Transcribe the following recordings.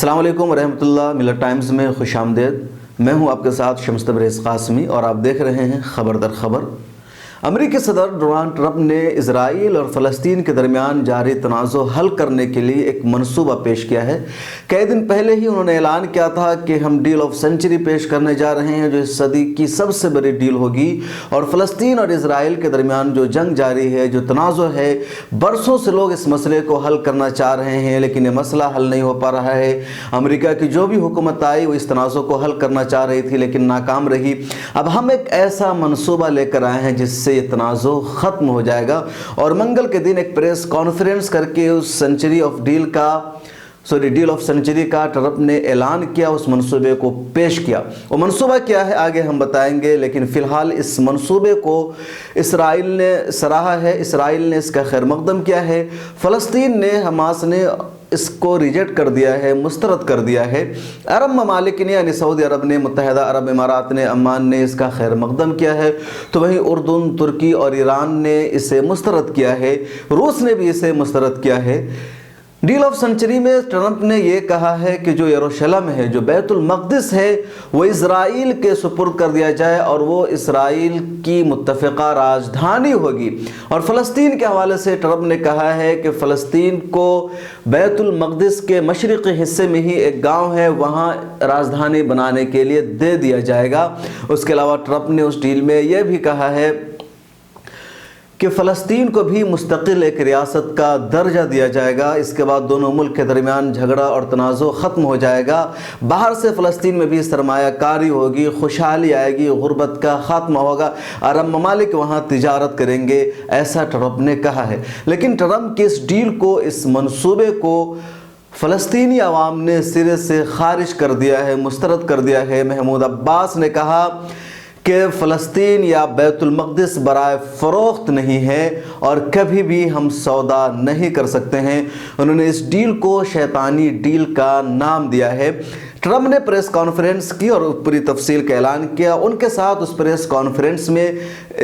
السلام علیکم ورحمۃ اللہ۔ ملت ٹائمز میں خوش آمدید۔ میں ہوں آپ کے ساتھ شمس تبریز قاسمی اور آپ دیکھ رہے ہیں خبر در خبر۔ امریکی صدر ڈونلڈ ٹرمپ نے اسرائیل اور فلسطین کے درمیان جاری تنازع حل کرنے کے لیے ایک منصوبہ پیش کیا ہے۔ کئی دن پہلے ہی انہوں نے اعلان کیا تھا کہ ہم ڈیل آف سینچری پیش کرنے جا رہے ہیں، جو اس صدی کی سب سے بڑی ڈیل ہوگی، اور فلسطین اور اسرائیل کے درمیان جو جنگ جاری ہے، جو تنازع ہے، برسوں سے لوگ اس مسئلے کو حل کرنا چاہ رہے ہیں، لیکن یہ مسئلہ حل نہیں ہو پا رہا ہے۔ امریکہ کی جو بھی حکومت آئی وہ اس تنازع کو حل کرنا چاہ رہی تھی لیکن ناکام رہی۔ اب ہم ایک ایسا منصوبہ لے کر آئے ہیں جس سے یہ تنازع ختم ہو جائے گا، اور منگل کے دن ایک پریس کانفرنس کر کے اس ڈیل آف سینچری کا ٹرمپ نے اعلان کیا، اس منصوبے کو پیش کیا۔ وہ منصوبہ کیا ہے آگے ہم بتائیں گے، لیکن فی الحال اس منصوبے کو اسرائیل نے سراہا ہے، اسرائیل نے اس کا خیر مقدم کیا ہے، فلسطین نے، حماس نے اس کو ریجیکٹ کر دیا ہے، مسترد کر دیا ہے۔ عرب ممالک نے، یعنی سعودی عرب نے، متحدہ عرب امارات نے، عمان نے اس کا خیر مقدم کیا ہے، تو وہیں اردن، ترکی اور ایران نے اسے مسترد کیا ہے، روس نے بھی اسے مسترد کیا ہے۔ ڈیل آف سینچری میں ٹرمپ نے یہ کہا ہے کہ جو یروشلم ہے، جو بیت المقدس ہے، وہ اسرائیل کے سپرد کر دیا جائے اور وہ اسرائیل کی متفقہ راجدھانی ہوگی۔ اور فلسطین کے حوالے سے ٹرمپ نے کہا ہے کہ فلسطین کو بیت المقدس کے مشرقی حصے میں ہی ایک گاؤں ہے، وہاں راجدھانی بنانے کے لیے دے دیا جائے گا۔ اس کے علاوہ ٹرمپ نے اس ڈیل میں یہ بھی کہا ہے کہ فلسطین کو بھی مستقل ایک ریاست کا درجہ دیا جائے گا۔ اس کے بعد دونوں ملک کے درمیان جھگڑا اور تنازع ختم ہو جائے گا، باہر سے فلسطین میں بھی سرمایہ کاری ہوگی، خوشحالی آئے گی، غربت کا خاتمہ ہوگا، عرب ممالک وہاں تجارت کریں گے، ایسا ٹرمپ نے کہا ہے۔ لیکن ٹرمپ کی اس ڈیل کو، اس منصوبے کو فلسطینی عوام نے سرے سے خارج کر دیا ہے، مسترد کر دیا ہے۔ محمود عباس نے کہا کہ فلسطین یا بیت المقدس برائے فروخت نہیں ہے اور کبھی بھی ہم سودا نہیں کر سکتے ہیں۔ انہوں نے اس ڈیل کو شیطانی ڈیل کا نام دیا ہے۔ ٹرمپ نے پریس کانفرنس کی اور پوری تفصیل کا اعلان کیا۔ ان کے ساتھ اس پریس کانفرنس میں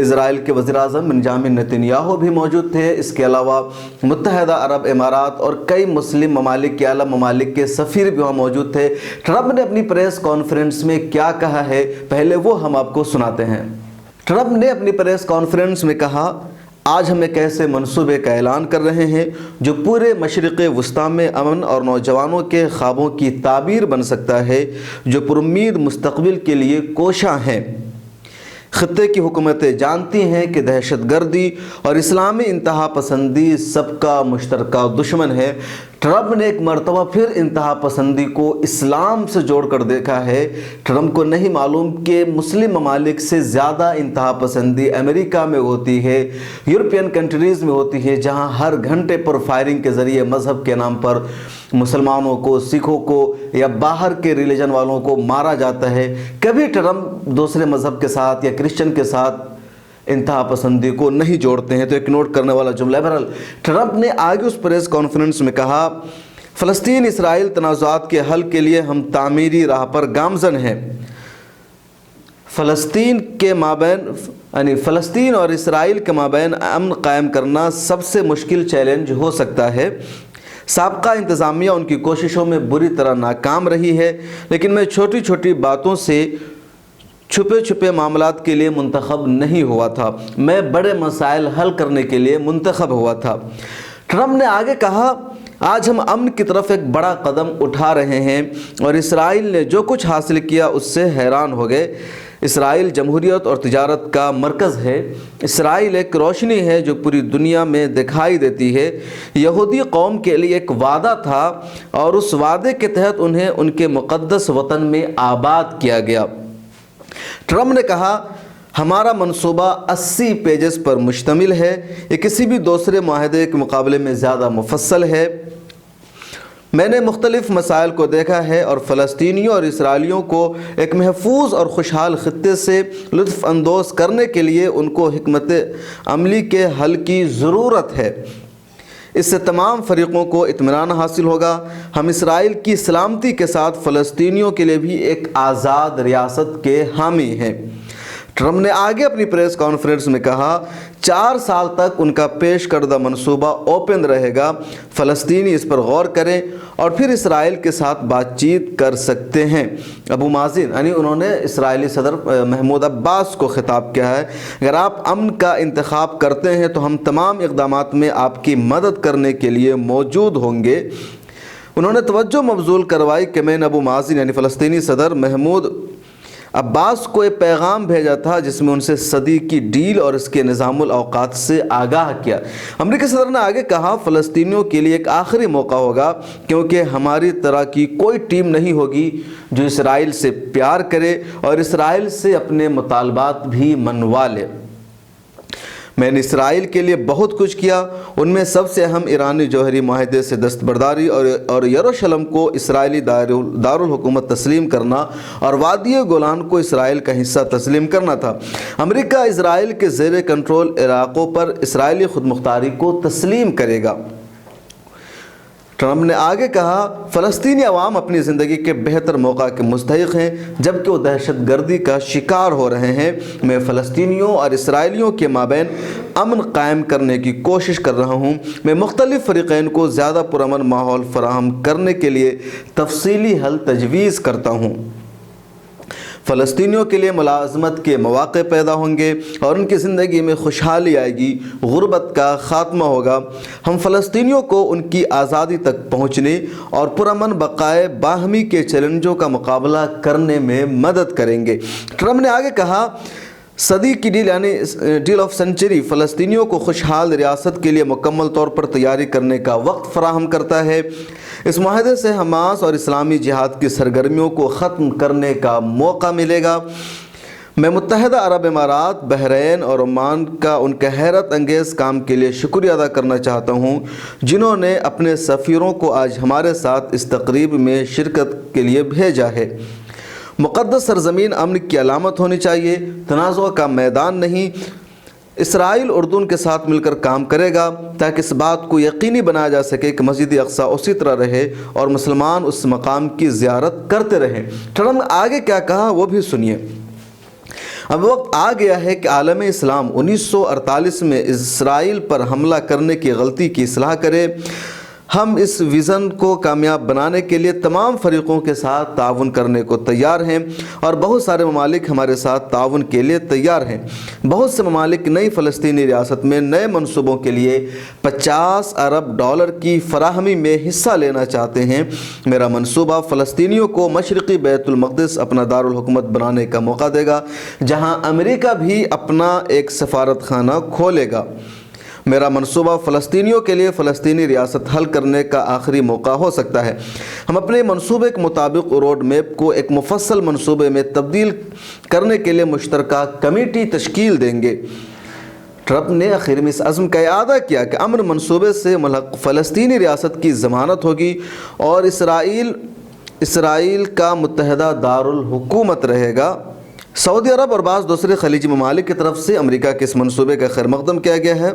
اسرائیل کے وزیر اعظم بنجامن نیتنیاہو بھی موجود تھے۔ اس کے علاوہ متحدہ عرب امارات اور کئی مسلم ممالک کے اعلیٰ ممالک کے سفیر بھی وہاں موجود تھے۔ ٹرمپ نے اپنی پریس کانفرنس میں کیا کہا ہے، پہلے وہ ہم آپ کو سناتے ہیں۔ ٹرمپ نے اپنی پریس کانفرنس میں کہا، آج ہم ایک ایسے منصوبے کا اعلان کر رہے ہیں جو پورے مشرق وسطیٰ میں امن اور نوجوانوں کے خوابوں کی تعبیر بن سکتا ہے، جو پرامید مستقبل کے لیے کوشاں ہیں۔ خطے کی حکومتیں جانتی ہیں کہ دہشت گردی اور اسلامی انتہا پسندی سب کا مشترکہ دشمن ہے۔ ٹرمپ نے ایک مرتبہ پھر انتہا پسندی کو اسلام سے جوڑ کر دیکھا ہے۔ ٹرمپ کو نہیں معلوم کہ مسلم ممالک سے زیادہ انتہا پسندی امریکہ میں ہوتی ہے، یورپین کنٹریز میں ہوتی ہے، جہاں ہر گھنٹے پر فائرنگ کے ذریعے مذہب کے نام پر مسلمانوں کو، سکھوں کو یا باہر کے ریلیجن والوں کو مارا جاتا ہے۔ کبھی ٹرمپ دوسرے مذہب کے ساتھ یا کرسچن کے ساتھ انتہا پسندی کو نہیں جوڑتے ہیں، تو ایک نوٹ کرنے والا جملہ ہے۔ بہرحال ٹرمپ نے آگے اس پریس کانفرنس میں کہا، فلسطین اسرائیل تنازعات کے حل کے لیے ہم تعمیری راہ پر گامزن ہیں۔ فلسطین اور اسرائیل کے مابین امن قائم کرنا سب سے مشکل چیلنج ہو سکتا ہے۔ سابقہ انتظامیہ ان کی کوششوں میں بری طرح ناکام رہی ہے، لیکن میں چھوٹی چھوٹی باتوں سے چھپے معاملات کے لیے منتخب نہیں ہوا تھا، میں بڑے مسائل حل کرنے کے لیے منتخب ہوا تھا۔ ٹرمپ نے آگے کہا، آج ہم امن کی طرف ایک بڑا قدم اٹھا رہے ہیں اور اسرائیل نے جو کچھ حاصل کیا اس سے حیران ہو گئے۔ اسرائیل جمہوریت اور تجارت کا مرکز ہے۔ اسرائیل ایک روشنی ہے جو پوری دنیا میں دکھائی دیتی ہے۔ یہودی قوم کے لیے ایک وعدہ تھا اور اس وعدے کے تحت انہیں ان کے مقدس وطن میں آباد کیا گیا۔ ٹرمپ نے کہا، ہمارا منصوبہ 80 پیجز پر مشتمل ہے، یہ کسی بھی دوسرے معاہدے کے مقابلے میں زیادہ مفصل ہے۔ میں نے مختلف مسائل کو دیکھا ہے اور فلسطینیوں اور اسرائیلیوں کو ایک محفوظ اور خوشحال خطے سے لطف اندوز کرنے کے لیے ان کو حکمت عملی کے حل کی ضرورت ہے۔ اس سے تمام فریقوں کو اطمینان حاصل ہوگا۔ ہم اسرائیل کی سلامتی کے ساتھ فلسطینیوں کے لیے بھی ایک آزاد ریاست کے حامی ہیں۔ ٹرمپ نے آگے اپنی پریس کانفرنس میں کہا 4 سال تک ان کا پیش کردہ منصوبہ اوپن رہے گا، فلسطینی اس پر غور کریں اور پھر اسرائیل کے ساتھ بات چیت کر سکتے ہیں۔ ابو مازن یعنی انہوں نے اسرائیلی صدر محمود عباس کو خطاب کیا ہے، اگر آپ امن کا انتخاب کرتے ہیں تو ہم تمام اقدامات میں آپ کی مدد کرنے کے لیے موجود ہوں گے۔ انہوں نے توجہ مبذول کروائی کہ میں نے ابو مازن یعنی فلسطینی صدر محمود عباس کو ایک پیغام بھیجا تھا جس میں ان سے صدی کی ڈیل اور اس کے نظام الاوقات سے آگاہ کیا۔ امریکی صدر نے آگے کہا فلسطینیوں کے لیے ایک آخری موقع ہوگا کیونکہ ہماری طرح کی کوئی ٹیم نہیں ہوگی جو اسرائیل سے پیار کرے اور اسرائیل سے اپنے مطالبات بھی منوا لے۔ میں نے اسرائیل کے لیے بہت کچھ کیا، ان میں سب سے اہم ایرانی جوہری معاہدے سے دستبرداری اور یروشلم کو اسرائیلی دارالحکومت تسلیم کرنا اور وادی گولان کو اسرائیل کا حصہ تسلیم کرنا تھا۔ امریکہ اسرائیل کے زیر کنٹرول علاقوں پر اسرائیلی خود مختاری کو تسلیم کرے گا۔ ٹرمپ نے آگے کہا فلسطینی عوام اپنی زندگی کے بہتر موقع کے مستحق ہیں جبکہ وہ دہشت گردی کا شکار ہو رہے ہیں۔ میں فلسطینیوں اور اسرائیلیوں کے مابین امن قائم کرنے کی کوشش کر رہا ہوں۔ میں مختلف فریقین کو زیادہ پرامن ماحول فراہم کرنے کے لیے تفصیلی حل تجویز کرتا ہوں۔ فلسطینیوں کے لیے ملازمت کے مواقع پیدا ہوں گے اور ان کی زندگی میں خوشحالی آئے گی، غربت کا خاتمہ ہوگا۔ ہم فلسطینیوں کو ان کی آزادی تک پہنچنے اور پرامن بقائے باہمی کے چیلنجوں کا مقابلہ کرنے میں مدد کریں گے۔ ٹرمپ نے آگے کہا صدی کی ڈیل یعنی ڈیل آف سینچری فلسطینیوں کو خوشحال ریاست کے لیے مکمل طور پر تیاری کرنے کا وقت فراہم کرتا ہے۔ اس معاہدے سے حماس اور اسلامی جہاد کی سرگرمیوں کو ختم کرنے کا موقع ملے گا۔ میں متحدہ عرب امارات، بحرین اور عمان کا ان کے حیرت انگیز کام کے لیے شکریہ ادا کرنا چاہتا ہوں جنہوں نے اپنے سفیروں کو آج ہمارے ساتھ اس تقریب میں شرکت کے لیے بھیجا ہے۔ مقدس سرزمین امن کی علامت ہونی چاہیے، تنازع کا میدان نہیں۔ اسرائیل اردن کے ساتھ مل کر کام کرے گا تاکہ اس بات کو یقینی بنایا جا سکے کہ مسجد اقصی اسی طرح رہے اور مسلمان اس مقام کی زیارت کرتے رہیں۔ ٹرمپ نے آگے کیا کہا وہ بھی سنیے۔ اب وقت آ گیا ہے کہ عالم اسلام 1948 میں اسرائیل پر حملہ کرنے کی غلطی کی اصلاح کرے۔ ہم اس ویژن کو کامیاب بنانے کے لیے تمام فریقوں کے ساتھ تعاون کرنے کو تیار ہیں اور بہت سارے ممالک ہمارے ساتھ تعاون کے لیے تیار ہیں۔ بہت سے ممالک نئی فلسطینی ریاست میں نئے منصوبوں کے لیے $50 ارب کی فراہمی میں حصہ لینا چاہتے ہیں۔ میرا منصوبہ فلسطینیوں کو مشرقی بیت المقدس اپنا دارالحکومت بنانے کا موقع دے گا جہاں امریکہ بھی اپنا ایک سفارت خانہ کھولے گا۔ میرا منصوبہ فلسطینیوں کے لیے فلسطینی ریاست حل کرنے کا آخری موقع ہو سکتا ہے۔ ہم اپنے منصوبے کے مطابق روڈ میپ کو ایک مفصل منصوبے میں تبدیل کرنے کے لیے مشترکہ کمیٹی تشکیل دیں گے۔ ٹرمپ نے آخر میں اس عزم کا اعادہ کیا کہ امن منصوبے سے ملحق فلسطینی ریاست کی ضمانت ہوگی اور اسرائیل کا متحدہ دارالحکومت رہے گا۔ سعودی عرب اور بعض دوسرے خلیجی ممالک کی طرف سے امریکہ کے اس منصوبے کا خیر مقدم کیا گیا ہے۔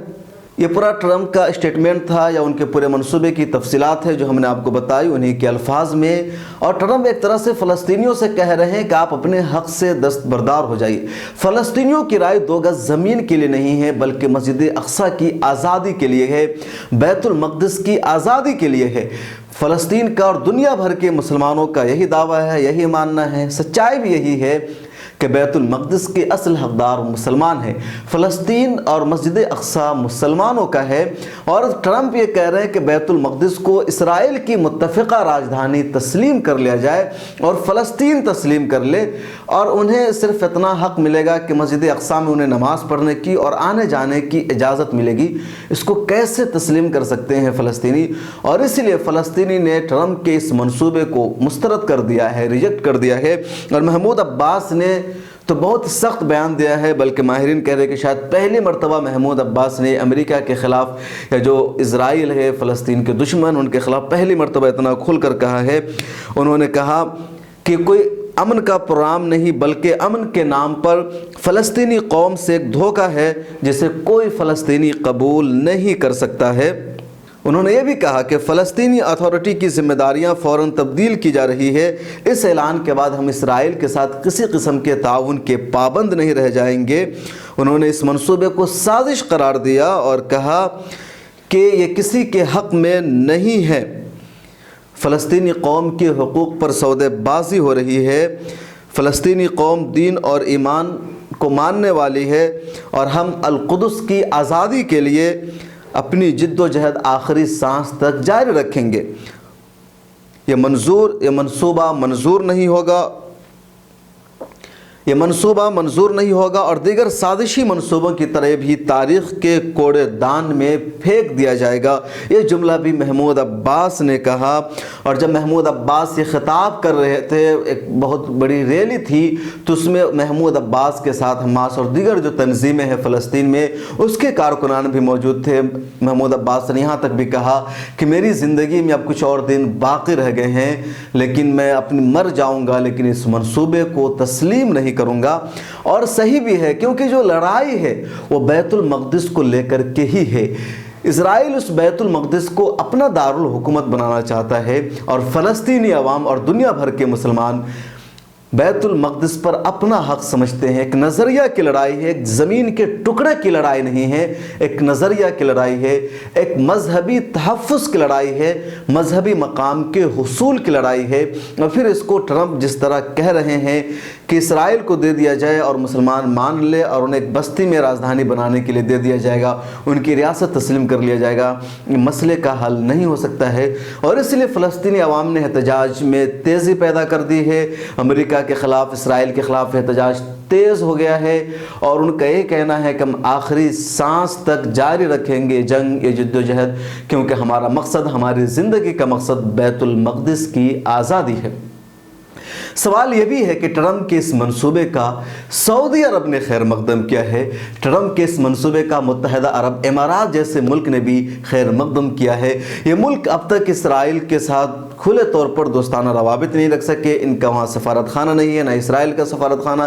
یہ پورا ٹرمپ کا اسٹیٹمنٹ تھا یا ان کے پورے منصوبے کی تفصیلات ہے جو ہم نے آپ کو بتائی انہی کے الفاظ میں، اور ٹرمپ ایک طرح سے فلسطینیوں سے کہہ رہے ہیں کہ آپ اپنے حق سے دستبردار ہو جائیے۔ فلسطینیوں کی رائے 2 گز زمین کے لیے نہیں ہے بلکہ مسجد اقصی کی آزادی کے لیے ہے، بیت المقدس کی آزادی کے لیے ہے۔ فلسطین کا اور دنیا بھر کے مسلمانوں کا یہی دعویٰ ہے، یہی ماننا ہے، سچائی بھی یہی ہے کہ بیت المقدس کے اصل حقدار مسلمان ہیں۔ فلسطین اور مسجد اقصی مسلمانوں کا ہے، اور ٹرمپ یہ کہہ رہے ہیں کہ بیت المقدس کو اسرائیل کی متفقہ راجدھانی تسلیم کر لیا جائے اور فلسطین تسلیم کر لے، اور انہیں صرف اتنا حق ملے گا کہ مسجد اقصی میں انہیں نماز پڑھنے کی اور آنے جانے کی اجازت ملے گی۔ اس کو کیسے تسلیم کر سکتے ہیں فلسطینی؟ اور اس لیے فلسطینی نے ٹرمپ کے اس منصوبے کو مسترد کر دیا ہے، ریجیکٹ کر دیا ہے، اور محمود عباس نے تو بہت سخت بیان دیا ہے، بلکہ ماہرین کہہ رہے ہیں کہ شاید پہلی مرتبہ محمود عباس نے امریکہ کے خلاف یا جو اسرائیل ہے فلسطین کے دشمن ان کے خلاف پہلی مرتبہ اتنا کھل کر کہا ہے۔ انہوں نے کہا کہ کوئی امن کا پروگرام نہیں بلکہ امن کے نام پر فلسطینی قوم سے ایک دھوکہ ہے جسے کوئی فلسطینی قبول نہیں کر سکتا ہے۔ انہوں نے یہ بھی کہا کہ فلسطینی اتھارٹی کی ذمہ داریاں فوراً تبدیل کی جا رہی ہے۔ اس اعلان کے بعد ہم اسرائیل کے ساتھ کسی قسم کے تعاون کے پابند نہیں رہ جائیں گے۔ انہوں نے اس منصوبے کو سازش قرار دیا اور کہا کہ یہ کسی کے حق میں نہیں ہے۔ فلسطینی قوم کے حقوق پر سودے بازی ہو رہی ہے۔ فلسطینی قوم دین اور ایمان کو ماننے والی ہے اور ہم القدس کی آزادی کے لیے اپنی جد و جہد آخری سانس تک جاری رکھیں گے۔ یہ منصوبہ منظور نہیں ہوگا اور دیگر سازشی منصوبوں کی طرح بھی تاریخ کے کوڑے دان میں پھینک دیا جائے گا۔ یہ جملہ بھی محمود عباس نے کہا، اور جب محمود عباس یہ خطاب کر رہے تھے، ایک بہت بڑی ریلی تھی، تو اس میں محمود عباس کے ساتھ حماس اور دیگر جو تنظیمیں ہیں فلسطین میں، اس کے کارکنان بھی موجود تھے۔ محمود عباس نے یہاں تک بھی کہا کہ میری زندگی میں اب کچھ اور دن باقی رہ گئے ہیں، لیکن میں مر جاؤں گا لیکن اس منصوبے کو تسلیم نہیں کروں گا۔ اور صحیح بھی ہے، کیونکہ جو لڑائی ہے وہ بیت المقدس کو لے کر کے ہی ہے۔ اسرائیل اس بیت المقدس کو اپنا دارالحکومت بنانا چاہتا ہے، اور فلسطینی عوام اور دنیا بھر کے مسلمان بیت المقدس پر اپنا حق سمجھتے ہیں۔ ایک نظریہ کی لڑائی ہے، ایک زمین کے ٹکڑے کی لڑائی نہیں ہے، ایک نظریہ کی لڑائی ہے، ایک مذہبی تحفظ کی لڑائی ہے، مذہبی مقام کے حصول کی لڑائی ہے۔ اور پھر اس کو ٹرمپ جس طرح کہہ رہے ہیں کہ اسرائیل کو دے دیا جائے اور مسلمان مان لے اور انہیں ایک بستی میں راجدھانی بنانے کے لیے دے دیا جائے گا، ان کی ریاست تسلیم کر لیا جائے گا، مسئلے کا حل نہیں ہو سکتا ہے۔ اور اس لیے فلسطینی عوام نے احتجاج میں تیزی پیدا کر دی ہے۔ امریکہ کے خلاف، اسرائیل کے خلاف احتجاج تیز ہو گیا ہے، اور ان کا یہ کہنا ہے کہ ہم آخری سانس تک جاری رکھیں گے جنگ، یہ جد و جہد، کیونکہ ہمارا مقصد، ہماری زندگی کا مقصد بیت المقدس کی آزادی ہے۔ سوال یہ بھی ہے کہ ٹرمپ کے اس منصوبے کا سعودی عرب نے خیر مقدم کیا ہے۔ ٹرمپ کے اس منصوبے کا متحدہ عرب امارات جیسے ملک نے بھی خیر مقدم کیا ہے۔ یہ ملک اب تک اسرائیل کے ساتھ کھلے طور پر دوستانہ روابط نہیں رکھ سکے، ان کا وہاں سفارت خانہ نہیں ہے، نہ اسرائیل کا سفارت خانہ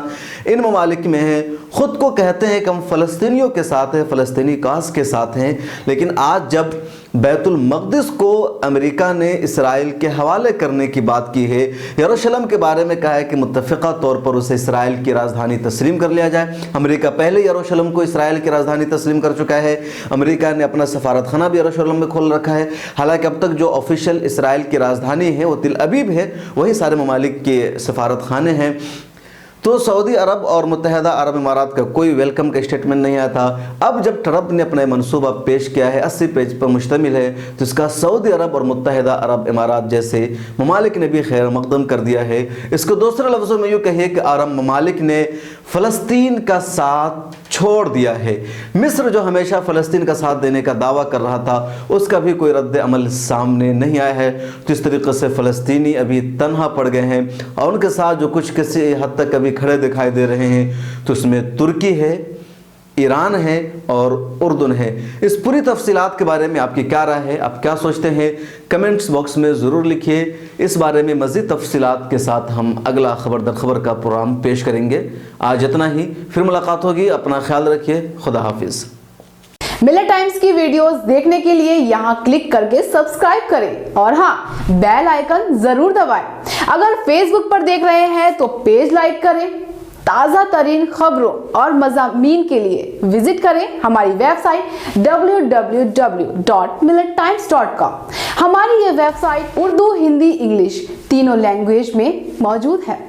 ان ممالک میں ہے۔ خود کو کہتے ہیں کہ ہم فلسطینیوں کے ساتھ ہیں، فلسطینی کاز کے ساتھ ہیں، لیکن آج جب بیت المقدس کو امریکہ نے اسرائیل کے حوالے کرنے کی بات کی ہے، یروشلم کے بارے میں کہا ہے کہ متفقہ طور پر اسے اسرائیل کی راجدھانی تسلیم کر لیا جائے۔ امریکہ پہلے یروشلم کو اسرائیل کی راجدھانی تسلیم کر چکا ہے۔ امریکہ نے اپنا سفارت خانہ بھی یروشلم میں کھول رکھا ہے، حالانکہ اب تک جو آفیشیل اسرائیل کی راجدھانی ہے وہ تل ابیب ہے، وہی سارے ممالک کے سفارت خانے ہیں۔ تو سعودی عرب اور متحدہ عرب امارات کا کوئی ویلکم کا اسٹیٹمنٹ نہیں آیا تھا۔ اب جب ٹرمپ نے اپنا منصوبہ پیش کیا ہے، 80 پیج پر مشتمل ہے، تو اس کا سعودی عرب اور متحدہ عرب امارات جیسے ممالک نے بھی خیر مقدم کر دیا ہے۔ اس کو دوسرے لفظوں میں یوں کہیے کہ عرب ممالک نے فلسطین کا ساتھ چھوڑ دیا ہے۔ مصر جو ہمیشہ فلسطین کا ساتھ دینے کا دعویٰ کر رہا تھا، اس کا بھی کوئی رد عمل سامنے نہیں آیا ہے۔ تو اس طریقے سے فلسطینی ابھی تنہا پڑ گئے ہیں، اور ان کے ساتھ جو کچھ کسی حد تک ابھی کھڑے دکھائی دے رہے ہیں، تو اس میں ترکی ہے، ایران ہے اور اردن ہے۔ اس پوری تفصیلات کے بارے میں آپ کی کیا رائے ہے؟ آپ کیا سوچتے ہیں؟ کمنٹس باکس میں ضرور لکھیے۔ اس بارے میں مزید تفصیلات کے ساتھ ہم اگلا خبر در خبر کا پروگرام پیش کریں گے۔ آج اتنا ہی، پھر ملاقات ہوگی۔ اپنا خیال رکھیے۔ خدا حافظ۔ ملت ٹائمز کی ویڈیوز دیکھنے کے لیے یہاں کلک کر کے سبسکرائب کریں، اور ہاں، بیل آئیکن ضرور دبائیں۔ اگر فیس بک پر دیکھ رہے ہیں تو پیج لائک کریں۔ تازہ ترین خبروں اور مضامین کے لیے وزٹ کریں ہماری ویب سائٹ www.millettimes.com۔ ہماری یہ website Urdu, Hindi, English تینوں لینگویج میں موجود ہے۔